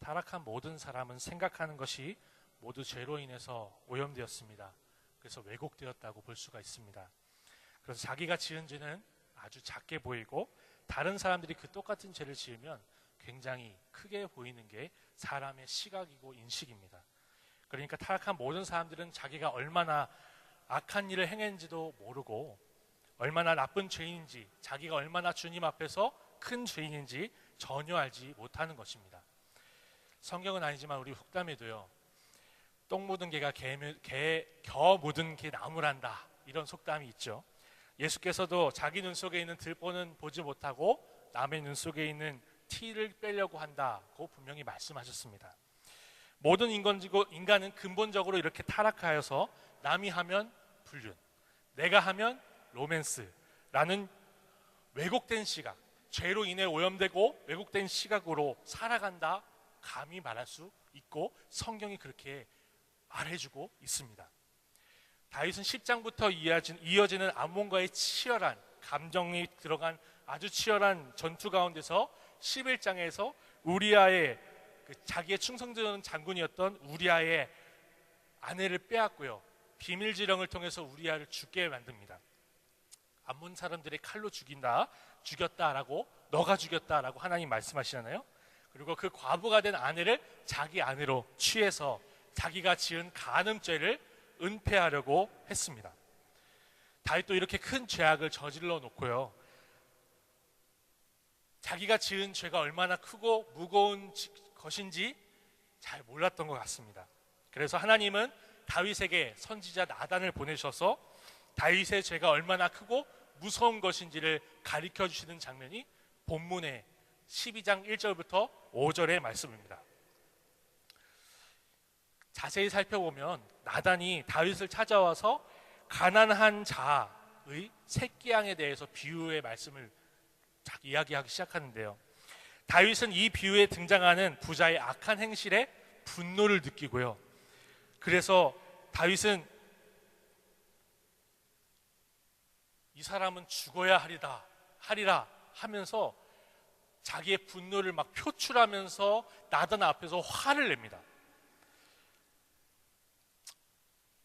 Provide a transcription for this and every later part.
타락한 모든 사람은 생각하는 것이 모두 죄로 인해서 오염되었습니다. 그래서 왜곡되었다고 볼 수가 있습니다. 그래서 자기가 지은 죄는 아주 작게 보이고 다른 사람들이 그 똑같은 죄를 지으면 굉장히 크게 보이는 게 사람의 시각이고 인식입니다. 그러니까 타락한 모든 사람들은 자기가 얼마나 악한 일을 행했는지도 모르고 얼마나 나쁜 죄인인지, 자기가 얼마나 주님 앞에서 큰 죄인인지 전혀 알지 못하는 것입니다. 성경은 아니지만 우리 속담에도요, 똥 묻은 개가 겨 묻은 개 나무란다, 이런 속담이 있죠. 예수께서도 자기 눈 속에 있는 들보는 보지 못하고 남의 눈 속에 있는 티를 빼려고 한다고 분명히 말씀하셨습니다. 모든 인간은 근본적으로 이렇게 타락하여서 남이 하면 불륜, 내가 하면 로맨스라는 왜곡된 시각, 죄로 인해 오염되고 왜곡된 시각으로 살아간다, 감히 말할 수 있고 성경이 그렇게 말해주고 있습니다. 다윗은 10장부터 이어지는 암몬과의 치열한 감정이 들어간 아주 치열한 전투 가운데서 11장에서 우리아의 자기의 충성스러운 장군이었던 우리아의 아내를 빼앗고요, 비밀지령을 통해서 우리아를 죽게 만듭니다. 암몬 사람들의 칼로 죽였다라고, 너가 죽였다라고 하나님 말씀하시잖아요. 그리고 그 과부가 된 아내를 자기 아내로 취해서 자기가 지은 간음죄를 은폐하려고 했습니다. 다윗도 이렇게 큰 죄악을 저질러 놓고요, 자기가 지은 죄가 얼마나 크고 무거운 것인지 잘 몰랐던 것 같습니다. 그래서 하나님은 다윗에게 선지자 나단을 보내셔서 다윗의 죄가 얼마나 크고 무서운 것인지를 가르쳐 주시는 장면이 본문의 12장 1절부터 5절의 말씀입니다. 자세히 살펴보면 나단이 다윗을 찾아와서 가난한 자의 새끼 양에 대해서 비유의 말씀을 이야기하기 시작하는데요, 다윗은 이 비유에 등장하는 부자의 악한 행실에 분노를 느끼고요, 그래서 다윗은 이 사람은 죽어야 하리라 하면서 자기의 분노를 막 표출하면서 나단 앞에서 화를 냅니다.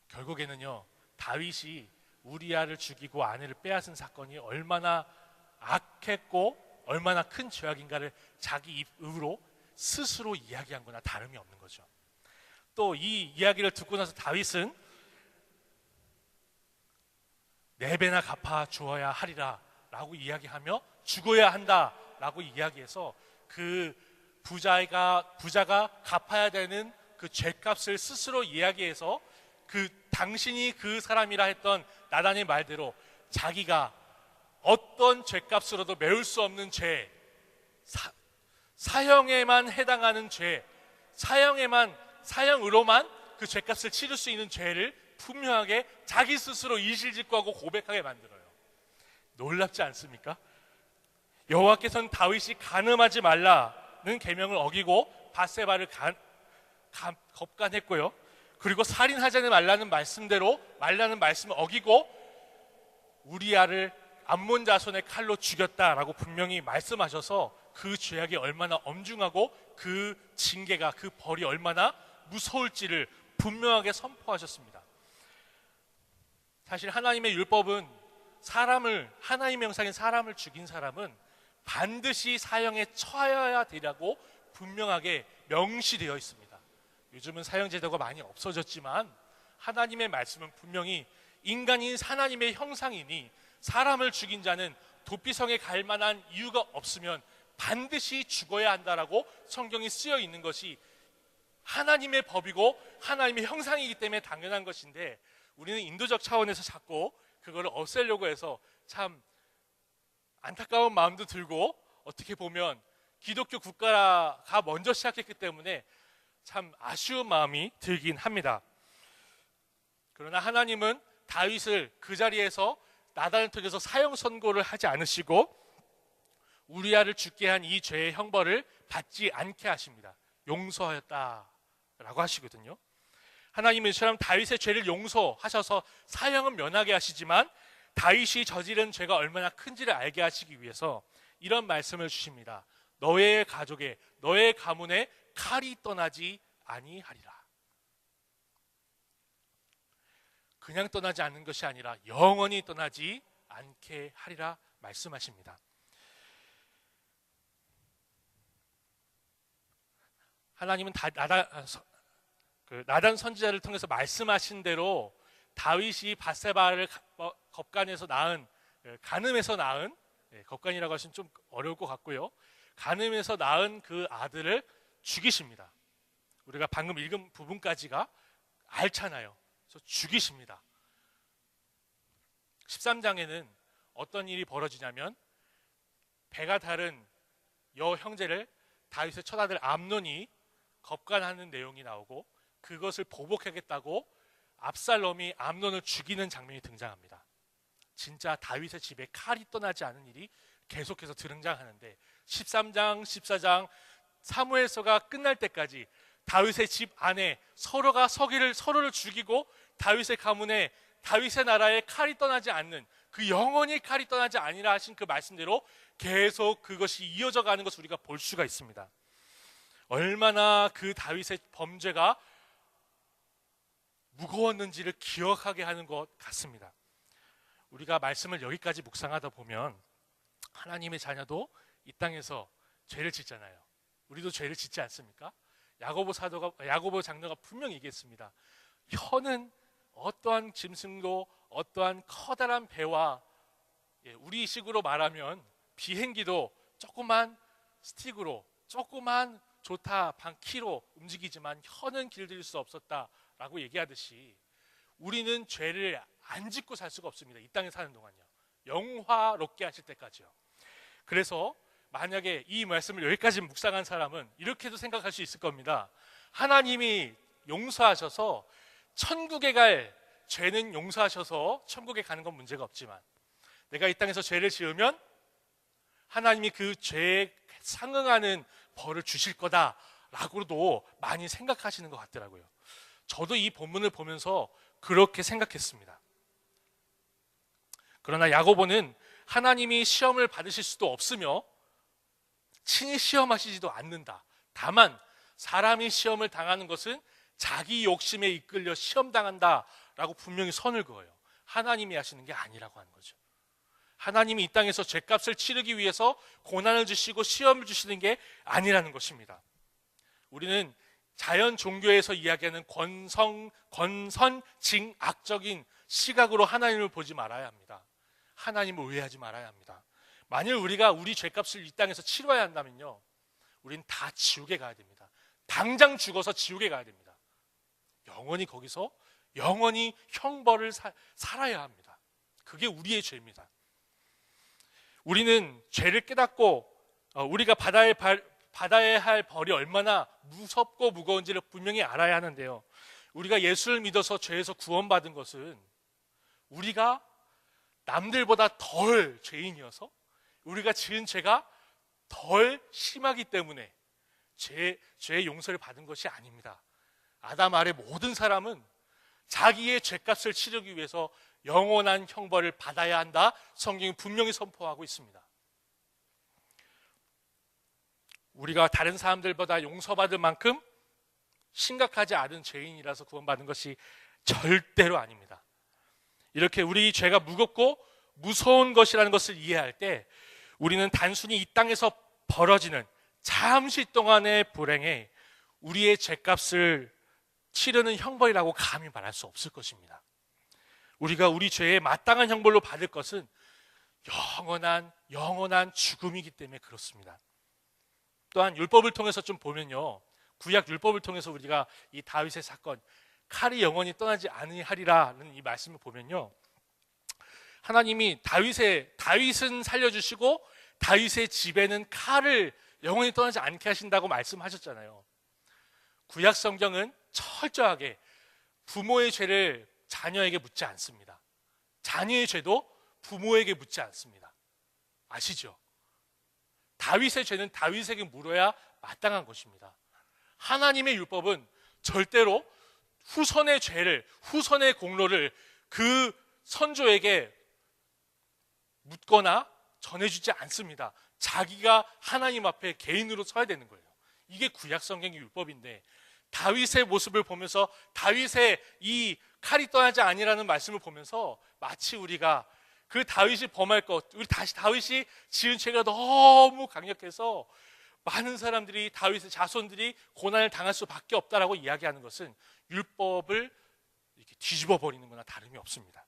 결국에는요, 다윗이 우리아를 죽이고 아내를 빼앗은 사건이 얼마나 악했고 얼마나 큰 죄악인가를 자기 입으로 스스로 이야기한 거나 다름이 없는 거죠. 또 이 이야기를 듣고 나서 다윗은 네 배나 갚아 주어야 하리라 라고 이야기하며 죽어야 한다 라고 이야기해서 그 부자가 갚아야 되는 그 죄값을 스스로 이야기해서 당신이 그 사람이라 했던 나단의 말대로 자기가 어떤 죄값으로도 메울 수 없는 죄, 사형에만 해당하는 죄, 사형으로만 그 죄값을 치를 수 있는 죄를 분명하게 자기 스스로 이실직고하고 고백하게 만들어요. 놀랍지 않습니까? 여호와께서는 다윗이 간음하지 말라는 계명을 어기고 밧세바를 겁간했고요, 그리고 살인하지 말라는 말씀을 어기고 우리아를 암몬 자손의 칼로 죽였다라고 분명히 말씀하셔서 그 죄악이 얼마나 엄중하고 그 징계가, 그 벌이 얼마나 무서울지를 분명하게 선포하셨습니다. 사실 하나님의 율법은 하나님의 형상인 사람을 죽인 사람은 반드시 사형에 처해야 되라고 분명하게 명시되어 있습니다. 요즘은 사형제도가 많이 없어졌지만 하나님의 말씀은 분명히 인간인 하나님의 형상이니 사람을 죽인 자는 도피성에 갈 만한 이유가 없으면 반드시 죽어야 한다라고 성경이 쓰여 있는 것이 하나님의 법이고 하나님의 형상이기 때문에 당연한 것인데, 우리는 인도적 차원에서 자꾸 그거를 없애려고 해서 참 안타까운 마음도 들고, 어떻게 보면 기독교 국가가 먼저 시작했기 때문에 참 아쉬운 마음이 들긴 합니다. 그러나 하나님은 다윗을 그 자리에서 나단을 통해서 사형 선고를 하지 않으시고 우리아를 죽게 한 이 죄의 형벌을 받지 않게 하십니다. 용서하였다라고 하시거든요. 하나님은 이처럼 다윗의 죄를 용서하셔서 사형은 면하게 하시지만 다윗이 저지른 죄가 얼마나 큰지를 알게 하시기 위해서 이런 말씀을 주십니다. 너의 가족의, 너의 가문의 칼이 떠나지 아니하리라. 그냥 떠나지 않는 것이 아니라 영원히 떠나지 않게 하리라 말씀하십니다. 하나님은 나단 선지자를 통해서 말씀하신 대로 다윗이 밧세바를 겁간에서 낳은, 간음에서 낳은, 겁간이라고 하시면 좀 어려울 것 같고요, 간음에서 낳은 그 아들을 죽이십니다. 우리가 방금 읽은 부분까지가 알잖아요. 그래서 죽이십니다. 13장에는 어떤 일이 벌어지냐면 배가 다른 여 형제를 다윗의 첫아들 암논이 겁간하는 내용이 나오고, 그것을 보복하겠다고 압살롬이 암논을 죽이는 장면이 등장합니다. 진짜 다윗의 집에 칼이 떠나지 않은 일이 계속해서 등장하는데 13장, 14장 사무엘서가 끝날 때까지 다윗의 집 안에 서로가 서로를 죽이고 다윗의 가문에, 다윗의 나라에 칼이 떠나지 않는, 그 영원히 칼이 떠나지 아니라 하신 그 말씀대로 계속 그것이 이어져 가는 것을 우리가 볼 수가 있습니다. 얼마나 그 다윗의 범죄가 무거웠는지를 기억하게 하는 것 같습니다. 우리가 말씀을 여기까지 묵상하다 보면 하나님의 자녀도 이 땅에서 죄를 짓잖아요. 우리도 죄를 짓지 않습니까? 야고보 장로가 분명히 얘기했습니다. 혀는 어떠한 짐승도 어떠한 커다란 배와, 우리식으로 말하면 비행기도 조그만 스틱으로, 조그만 조타 반 키로 움직이지만 혀는 길들일 수 없었다라고 얘기하듯이 우리는 죄를 안 짓고 살 수가 없습니다. 이 땅에 사는 동안요. 영화롭게 하실 때까지요. 그래서 만약에 이 말씀을 여기까지 묵상한 사람은 이렇게도 생각할 수 있을 겁니다. 하나님이 용서하셔서 천국에 갈 죄는 용서하셔서 천국에 가는 건 문제가 없지만, 내가 이 땅에서 죄를 지으면 하나님이 그 죄에 상응하는 벌을 주실 거다라고도 많이 생각하시는 것 같더라고요. 저도 이 본문을 보면서 그렇게 생각했습니다. 그러나 야고보는 하나님이 시험을 받으실 수도 없으며 친히 시험하시지도 않는다. 다만 사람이 시험을 당하는 것은 자기 욕심에 이끌려 시험당한다라고 분명히 선을 그어요. 하나님이 하시는 게 아니라고 하는 거죠. 하나님이 이 땅에서 죄값을 치르기 위해서 고난을 주시고 시험을 주시는 게 아니라는 것입니다. 우리는 자연 종교에서 이야기하는 권선징악적인 시각으로 하나님을 보지 말아야 합니다. 하나님을 오해하지 말아야 합니다. 만일 우리가 우리 죄값을 이 땅에서 치러야 한다면요, 우린 다 지옥에 가야 됩니다. 당장 죽어서 지옥에 가야 됩니다. 영원히 거기서 영원히 형벌을 살아야 합니다. 그게 우리의 죄입니다. 우리는 죄를 깨닫고 우리가 받아야 할 벌이 얼마나 무섭고 무거운지를 분명히 알아야 하는데요, 우리가 예수를 믿어서 죄에서 구원받은 것은 우리가 남들보다 덜 죄인이어서 우리가 지은 죄가 덜 심하기 때문에 죄의 용서를 받은 것이 아닙니다. 아담 아래 모든 사람은 자기의 죄값을 치르기 위해서 영원한 형벌을 받아야 한다. 성경이 분명히 선포하고 있습니다. 우리가 다른 사람들보다 용서받을 만큼 심각하지 않은 죄인이라서 구원받은 것이 절대로 아닙니다. 이렇게 우리 죄가 무겁고 무서운 것이라는 것을 이해할 때 우리는 단순히 이 땅에서 벌어지는 잠시 동안의 불행에 우리의 죄값을 치르는 형벌이라고 감히 말할 수 없을 것입니다. 우리가 우리 죄에 마땅한 형벌로 받을 것은 영원한 죽음이기 때문에 그렇습니다. 또한 율법을 통해서 좀 보면요, 구약 율법을 통해서 우리가 이 다윗의 사건, 칼이 영원히 떠나지 아니하리라는 이 말씀을 보면요, 하나님이 다윗은 살려주시고 다윗의 집에는 칼을 영원히 떠나지 않게 하신다고 말씀하셨잖아요. 구약 성경은 철저하게 부모의 죄를 자녀에게 묻지 않습니다. 자녀의 죄도 부모에게 묻지 않습니다. 아시죠? 다윗의 죄는 다윗에게 물어야 마땅한 것입니다. 하나님의 율법은 절대로 후손의 죄를, 후손의 공로를 그 선조에게 묻거나 전해주지 않습니다. 자기가 하나님 앞에 개인으로 서야 되는 거예요. 이게 구약 성경의 율법인데, 다윗의 모습을 보면서 다윗의 이 칼이 떠나지 아니라는 말씀을 보면서 마치 우리가 그 다윗이 범할 것, 우리 다시 다윗이 지은 죄가 너무 강력해서 많은 사람들이, 다윗의 자손들이 고난을 당할 수밖에 없다라고 이야기하는 것은 율법을 이렇게 뒤집어 버리는 거나 다름이 없습니다.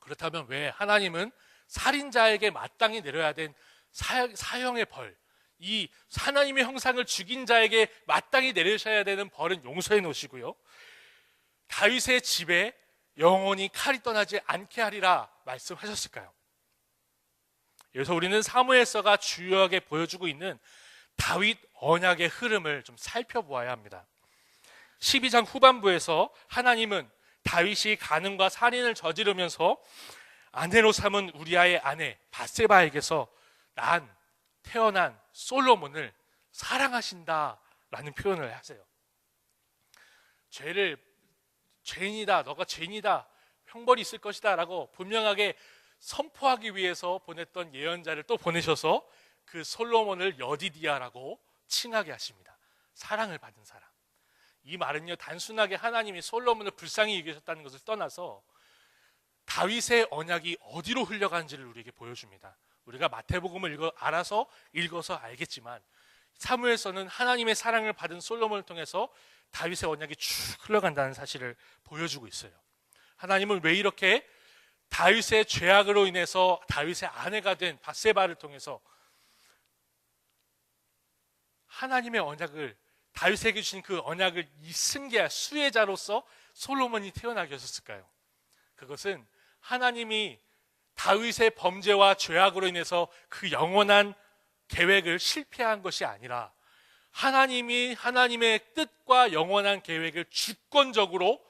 그렇다면 왜 하나님은 살인자에게 마땅히 내려야 된 사형의 벌, 이 하나님의 형상을 죽인 자에게 마땅히 내리셔야 되는 벌은 용서해 놓으시고요, 다윗의 집에 영원히 칼이 떠나지 않게 하리라 말씀하셨을까요? 그래서 우리는 사무엘서가 주요하게 보여주고 있는 다윗 언약의 흐름을 좀 살펴보아야 합니다. 12장 후반부에서 하나님은 다윗이 간음과 살인을 저지르면서 아내로 삼은 우리아의 아내 밧세바에게서 태어난 솔로몬을 사랑하신다라는 표현을 하세요. 죄인이다, 너가 죄인이다, 형벌이 있을 것이다 라고 분명하게 선포하기 위해서 보냈던 예언자를 또 보내셔서 그 솔로몬을 여디디아라고 칭하게 하십니다. 사랑을 받은 사람. 이 말은요, 단순하게 하나님이 솔로몬을 불쌍히 여기셨다는 것을 떠나서 다윗의 언약이 어디로 흘러가는지를 우리에게 보여줍니다. 우리가 마태복음을 알아서 읽어서 알겠지만 사무엘서는 하나님의 사랑을 받은 솔로몬을 통해서 다윗의 언약이 쭉 흘러간다는 사실을 보여주고 있어요. 하나님은 왜 이렇게 다윗의 죄악으로 인해서 다윗의 아내가 된 밧세바를 통해서 하나님의 언약을, 다윗에게 주신 그 언약을 승계할 수혜자로서 솔로몬이 태어나게 하셨을까요? 그것은 하나님이 다윗의 범죄와 죄악으로 인해서 그 영원한 계획을 실패한 것이 아니라 하나님이 하나님의 뜻과 영원한 계획을 주권적으로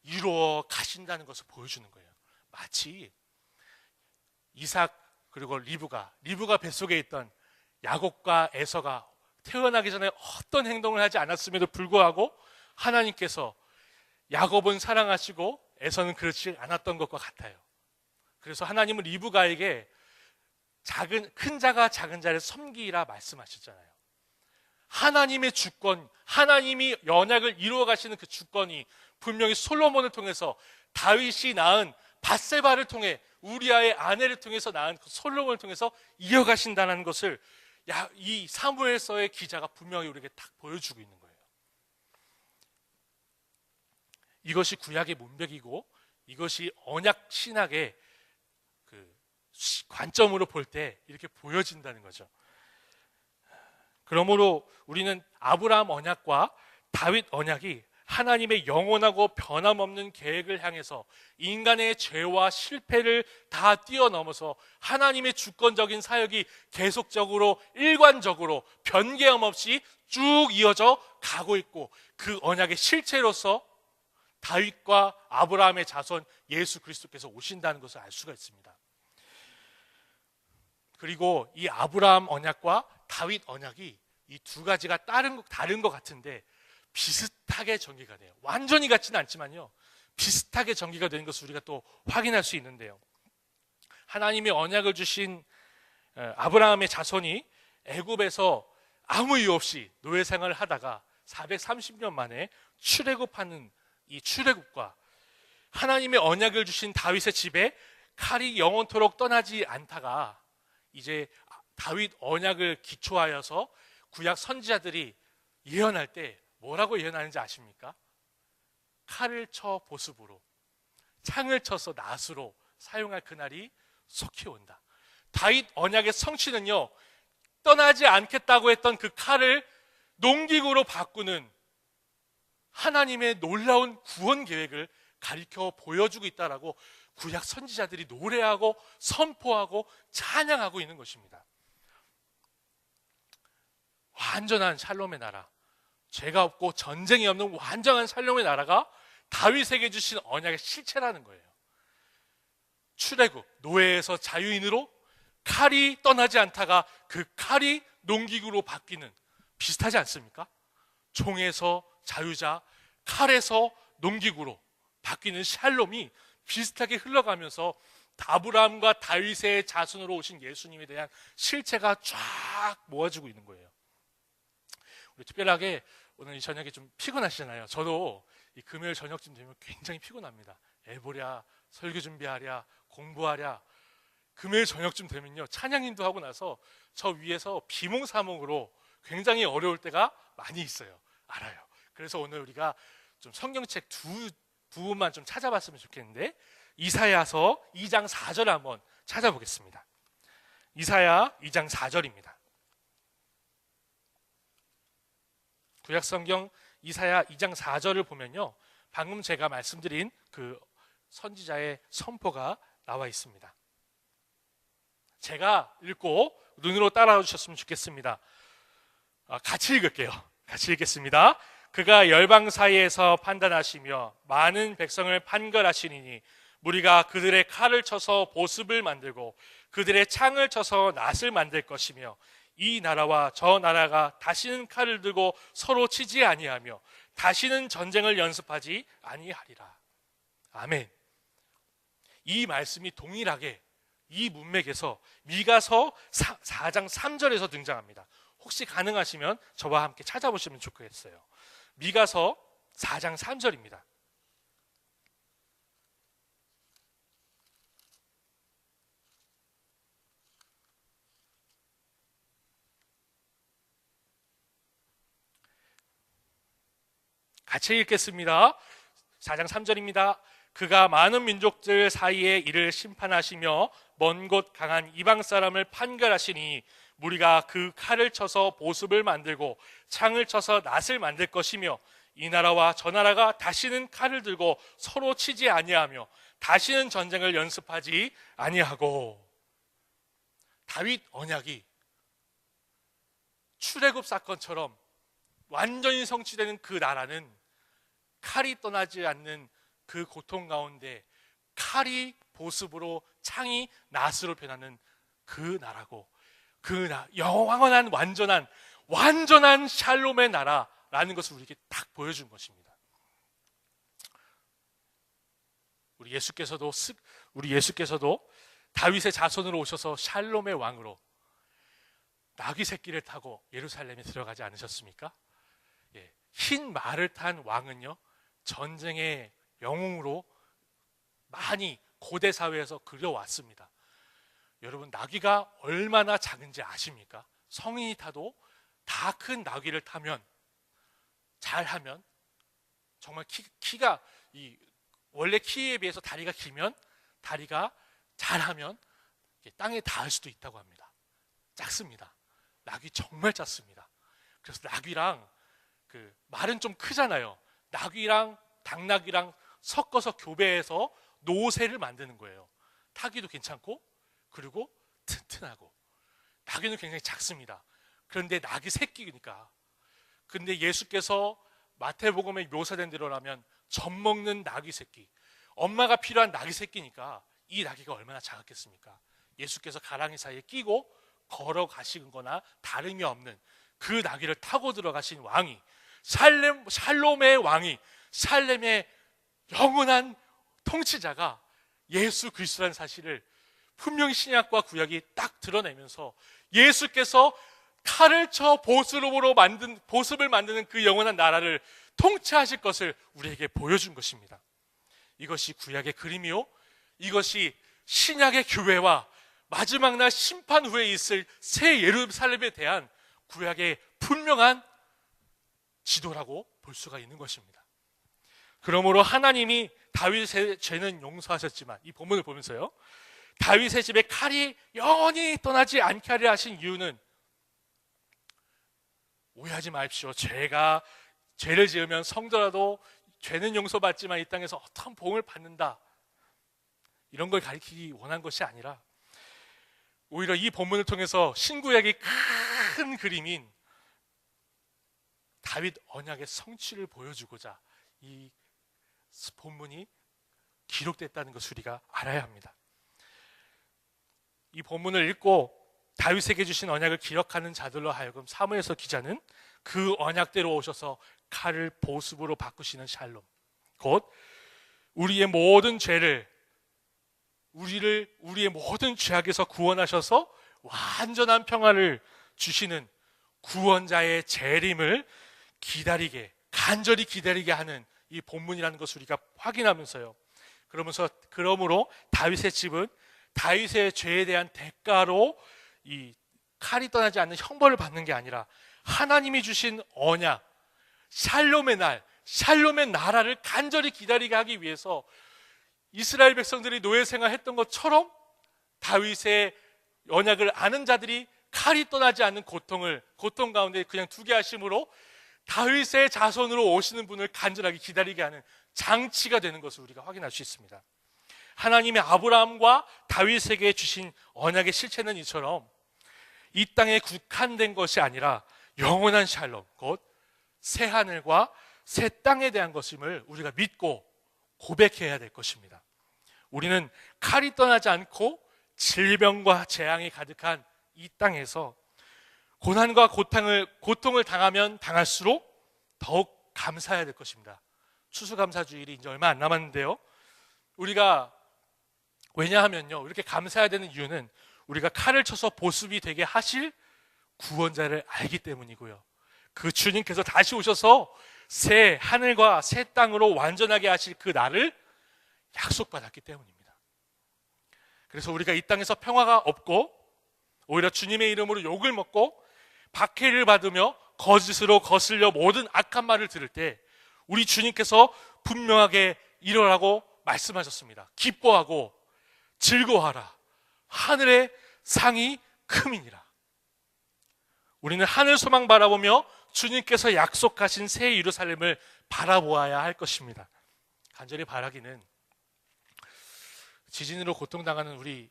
이루어 가신다는 것을 보여주는 거예요. 마치 이삭 그리고 리브가 뱃속에 있던 야곱과 에서가 태어나기 전에 어떤 행동을 하지 않았음에도 불구하고 하나님께서 야곱은 사랑하시고 에서는 그렇지 않았던 것과 같아요. 그래서 하나님은 리브가에게 큰 자가 작은 자를 섬기라 말씀하셨잖아요. 하나님의 주권, 하나님이 언약을 이루어 가시는 그 주권이 분명히 솔로몬을 통해서, 다윗이 낳은 밧세바를 통해, 우리아의 아내를 통해서 낳은 그 솔로몬을 통해서 이어가신다는 것을 이 사무엘서의 기자가 분명히 우리에게 딱 보여주고 있는 거예요. 이것이 구약의 문맥이고 이것이 언약 신학의 그 관점으로 볼 때 이렇게 보여진다는 거죠. 그러므로 우리는 아브라함 언약과 다윗 언약이 하나님의 영원하고 변함없는 계획을 향해서 인간의 죄와 실패를 다 뛰어넘어서 하나님의 주권적인 사역이 계속적으로 일관적으로 변개함 없이 쭉 이어져 가고 있고, 그 언약의 실체로서 다윗과 아브라함의 자손 예수 그리스도께서 오신다는 것을 알 수가 있습니다. 그리고 이 아브라함 언약과 다윗 언약이 이 두 가지가 다른 것 같은데 비슷하게 전개가 돼요. 완전히 같지는 않지만요, 비슷하게 전개가 되는 것을 우리가 또 확인할 수 있는데요, 하나님이 언약을 주신 아브라함의 자손이 애굽에서 아무 이유 없이 노예 생활을 하다가 430년 만에 출애굽하는 이 출애굽과 하나님의 언약을 주신 다윗의 집에 칼이 영원토록 떠나지 않다가 이제 다윗 언약을 기초하여서 구약 선지자들이 예언할 때 뭐라고 예언하는지 아십니까? 칼을 쳐 보습으로, 창을 쳐서 낫으로 사용할 그날이 속히 온다. 다윗 언약의 성취는요, 떠나지 않겠다고 했던 그 칼을 농기구로 바꾸는 하나님의 놀라운 구원 계획을 가리켜 보여주고 있다라고 구약 선지자들이 노래하고 선포하고 찬양하고 있는 것입니다. 완전한 샬롬의 나라, 죄가 없고 전쟁이 없는 완전한 샬롬의 나라가 다윗에게 주신 언약의 실체라는 거예요. 출애굽, 노예에서 자유인으로 칼이 떠나지 않다가 그 칼이 농기구로 바뀌는, 비슷하지 않습니까? 종에서 자유자, 칼에서 농기구로 바뀌는 샬롬이 비슷하게 흘러가면서 아브라함과 다윗의 자손으로 오신 예수님에 대한 실체가 쫙 모아지고 있는 거예요. 우리 특별하게 오늘 이 저녁에 좀 피곤하시잖아요. 저도 이 금요일 저녁쯤 되면 굉장히 피곤합니다. 애보랴, 설교 준비하랴, 공부하랴. 금요일 저녁쯤 되면요, 찬양인도 하고 나서 저 위에서 비몽사몽으로 굉장히 어려울 때가 많이 있어요. 알아요. 그래서 오늘 우리가 좀 성경책 두 부분만 좀 찾아봤으면 좋겠는데, 이사야서 2장 4절 한번 찾아보겠습니다. 이사야 2장 4절입니다. 구약성경 이사야 2장 4절을 보면요, 방금 제가 말씀드린 그 선지자의 선포가 나와 있습니다. 제가 읽고 눈으로 따라와 주셨으면 좋겠습니다. 같이 읽을게요. 같이 읽겠습니다. 그가 열방 사이에서 판단하시며 많은 백성을 판결하시니니 무리가 그들의 칼을 쳐서 보습을 만들고 그들의 창을 쳐서 낫을 만들 것이며 이 나라와 저 나라가 다시는 칼을 들고 서로 치지 아니하며 다시는 전쟁을 연습하지 아니하리라. 아멘. 이 말씀이 동일하게 이 문맥에서 미가서 4장 3절에서 등장합니다. 혹시 가능하시면 저와 함께 찾아보시면 좋겠어요. 미가서 4장 3절입니다. 같이 읽겠습니다. 4장 3절입니다. 그가 많은 민족들 사이에 이를 심판하시며 먼 곳 강한 이방 사람을 판결하시니 무리가 그 칼을 쳐서 보습을 만들고 창을 쳐서 낫을 만들 것이며 이 나라와 저 나라가 다시는 칼을 들고 서로 치지 아니하며 다시는 전쟁을 연습하지 아니하고. 다윗 언약이 출애굽 사건처럼 완전히 성취되는 그 나라는 칼이 떠나지 않는 그 고통 가운데 칼이 보습으로 창이 낫으로 변하는 그 나라고, 그 영원한 완전한 샬롬의 나라라는 것을 우리에게 딱 보여준 것입니다. 우리 예수께서도 다윗의 자손으로 오셔서 샬롬의 왕으로 나귀 새끼를 타고 예루살렘에 들어가지 않으셨습니까? 예, 흰 말을 탄 왕은요, 전쟁의 영웅으로 많이 고대 사회에서 그려왔습니다. 여러분, 나귀가 얼마나 작은지 아십니까? 성인이 타도 다 큰 나귀를 타면, 잘하면, 정말 키가 원래 키에 비해서 다리가 길면, 다리가 잘하면 땅에 닿을 수도 있다고 합니다. 작습니다. 나귀 정말 작습니다. 그래서 나귀랑 말은 좀 크잖아요. 나귀랑 당나귀랑 섞어서 교배해서 노새를 만드는 거예요. 타기도 괜찮고, 그리고 튼튼하고. 나귀는 굉장히 작습니다. 그런데 나귀 새끼니까. 근데 예수께서 마태복음에 묘사된 대로라면 젖 먹는 나귀 새끼, 엄마가 필요한 나귀 새끼니까 이 나귀가 얼마나 작았겠습니까? 예수께서 가랑이 사이에 끼고 걸어가신 거나 다름이 없는 그 나귀를 타고 들어가신 왕이, 샬롬의 왕이, 살렘의 영원한 통치자가 예수 그리스도라는 사실을 분명히 신약과 구약이 딱 드러내면서 예수께서 칼을 쳐 보습을 만드는 그 영원한 나라를 통치하실 것을 우리에게 보여준 것입니다. 이것이 구약의 그림이요, 이것이 신약의 교회와 마지막 날 심판 후에 있을 새 예루살렘에 대한 구약의 분명한 지도라고 볼 수가 있는 것입니다. 그러므로 하나님이 다윗의 죄는 용서하셨지만, 이 본문을 보면서요, 다윗의 집에 칼이 영원히 떠나지 않게 하려 하신 이유는, 오해하지 마십시오. 죄를 지으면 성도라도 죄는 용서받지만 이 땅에서 어떤 보응을 받는다, 이런 걸 가리키기 원한 것이 아니라, 오히려 이 본문을 통해서 신구약의 큰 그림인 다윗 언약의 성취를 보여주고자 이 본문이 기록됐다는 것을 우리가 알아야 합니다. 이 본문을 읽고 다윗에게 주신 언약을 기억하는 자들로 하여금 사무엘서 기자는 그 언약대로 오셔서 칼을 보습으로 바꾸시는 샬롬, 곧 우리의 모든 모든 죄악에서 구원하셔서 완전한 평화를 주시는 구원자의 재림을 간절히 기다리게 하는 이 본문이라는 것을 우리가 확인하면서요. 그러므로 다윗의 집은 다윗의 죄에 대한 대가로 이 칼이 떠나지 않는 형벌을 받는 게 아니라 하나님이 주신 언약, 샬롬의 날, 샬롬의 나라를 간절히 기다리게 하기 위해서 이스라엘 백성들이 노예 생활했던 것처럼 다윗의 언약을 아는 자들이 칼이 떠나지 않는 고통 가운데 그냥 두게 하심으로 다윗의 자손으로 오시는 분을 간절하게 기다리게 하는 장치가 되는 것을 우리가 확인할 수 있습니다. 하나님의 아브라함과 다윗에게 주신 언약의 실체는 이처럼 이 땅에 국한된 것이 아니라 영원한 샬롬, 곧 새 하늘과 새 땅에 대한 것임을 우리가 믿고 고백해야 될 것입니다. 우리는 칼이 떠나지 않고 질병과 재앙이 가득한 이 땅에서 고난과 고통을 당하면 당할수록 더욱 감사해야 될 것입니다. 추수감사주일이 이제 얼마 안 남았는데요. 왜냐하면요, 이렇게 감사해야 되는 이유는 우리가 칼을 쳐서 보습이 되게 하실 구원자를 알기 때문이고요. 그 주님께서 다시 오셔서 새 하늘과 새 땅으로 완전하게 하실 그 날을 약속받았기 때문입니다. 그래서 우리가 이 땅에서 평화가 없고 오히려 주님의 이름으로 욕을 먹고 박해를 받으며 거짓으로 거슬려 모든 악한 말을 들을 때 우리 주님께서 분명하게 이러라고 말씀하셨습니다. 기뻐하고 즐거워하라. 하늘의 상이 크미니라. 우리는 하늘 소망 바라보며 주님께서 약속하신 새 예루살렘을 바라보아야 할 것입니다. 간절히 바라기는 지진으로 고통당하는 우리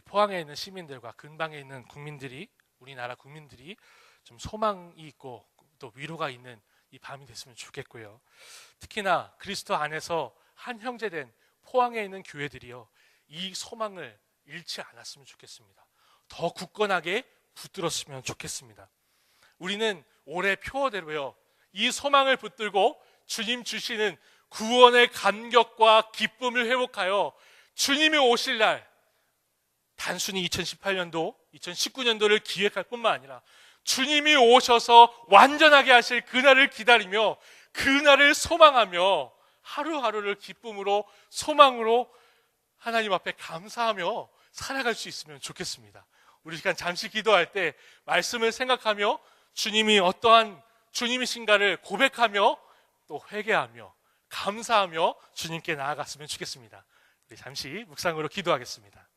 포항에 있는 시민들과 근방에 있는 국민들이, 우리나라 국민들이 좀 소망이 있고 또 위로가 있는 이 밤이 됐으면 좋겠고요. 특히나 그리스도 안에서 한 형제된 포항에 있는 교회들이요, 이 소망을 잃지 않았으면 좋겠습니다. 더 굳건하게 붙들었으면 좋겠습니다. 우리는 올해 표어대로요, 이 소망을 붙들고 주님 주시는 구원의 감격과 기쁨을 회복하여 주님이 오실 날, 단순히 2018년도, 2019년도를 기획할 뿐만 아니라 주님이 오셔서 완전하게 하실 그날을 기다리며 그날을 소망하며 하루하루를 기쁨으로, 소망으로 하나님 앞에 감사하며 살아갈 수 있으면 좋겠습니다. 우리 시간 잠시 기도할 때 말씀을 생각하며 주님이 어떠한 주님이신가를 고백하며 또 회개하며 감사하며 주님께 나아갔으면 좋겠습니다. 우리 잠시 묵상으로 기도하겠습니다.